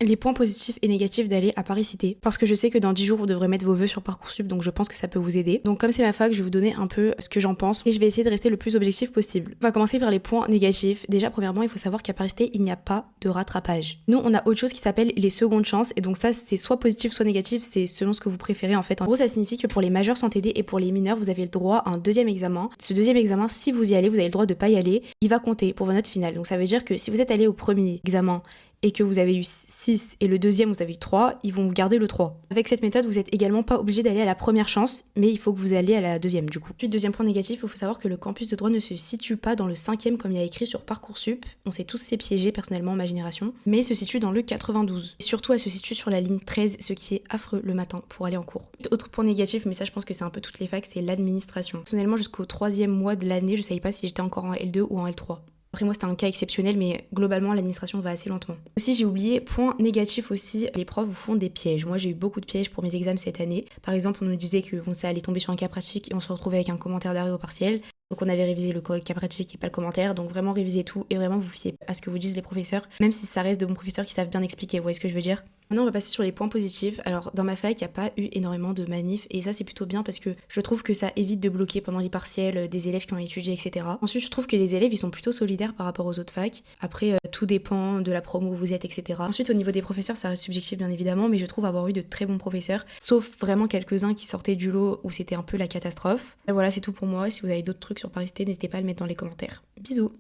Les points positifs et négatifs d'aller à Paris Cité, parce que je sais que dans 10 jours vous devrez mettre vos vœux sur Parcoursup, donc je pense que ça peut vous aider. Donc comme c'est ma fac, je vais vous donner un peu ce que j'en pense et je vais essayer de rester le plus objectif possible. On va commencer par les points négatifs. Déjà premièrement, il faut savoir qu'à Paris Cité, il n'y a pas de rattrapage. Nous, on a autre chose qui s'appelle les secondes chances, et donc ça c'est soit positif soit négatif, c'est selon ce que vous préférez en fait. En gros, ça signifie que pour les majeurs sans TD et pour les mineurs, vous avez le droit à un deuxième examen. Ce deuxième examen, si vous y allez, vous avez le droit de pas y aller, il va compter pour votre note finale. Donc ça veut dire que si vous êtes allé au premier examen et que vous avez eu 6 et le deuxième vous avez eu 3, ils vont vous garder le 3. Avec cette méthode, vous n'êtes également pas obligé d'aller à la première chance, mais il faut que vous alliez à la deuxième du coup. Puis deuxième point négatif, il faut savoir que le campus de droit ne se situe pas dans le 5e comme il y a écrit sur Parcoursup. On s'est tous fait piéger personnellement, ma génération, mais il se situe dans le 92. Et surtout, elle se situe sur la ligne 13, ce qui est affreux le matin pour aller en cours. Autre point négatif, mais ça je pense que c'est un peu toutes les facs, c'est l'administration. Personnellement, jusqu'au 3e mois de l'année, je savais pas si j'étais encore en L2 ou en L3. Après moi c'était un cas exceptionnel, mais globalement l'administration va assez lentement. Aussi j'ai oublié, point négatif aussi, les profs vous font des pièges. Moi j'ai eu beaucoup de pièges pour mes examens cette année. Par exemple on nous disait que ça allait tomber sur un cas pratique et on se retrouvait avec un commentaire d'arrêt au partiel. Donc on avait révisé le cas pratique et pas le commentaire, donc vraiment révisez tout et vraiment vous fiez à ce que vous disent les professeurs, même si ça reste de bons professeurs qui savent bien expliquer, vous voyez ce que je veux dire. Maintenant on va passer sur les points positifs. Alors dans ma fac il n'y a pas eu énormément de manifs et ça c'est plutôt bien parce que je trouve que ça évite de bloquer pendant les partiels des élèves qui ont étudié, etc. Ensuite je trouve que les élèves ils sont plutôt solidaires par rapport aux autres facs. Après tout dépend de la promo où vous êtes, etc. Ensuite au niveau des professeurs ça reste subjectif bien évidemment, mais je trouve avoir eu de très bons professeurs, sauf vraiment quelques-uns qui sortaient du lot où c'était un peu la catastrophe. Et voilà c'est tout pour moi. Si vous avez d'autres trucs sur Paris Cité, n'hésitez pas à le mettre dans les commentaires. Bisous.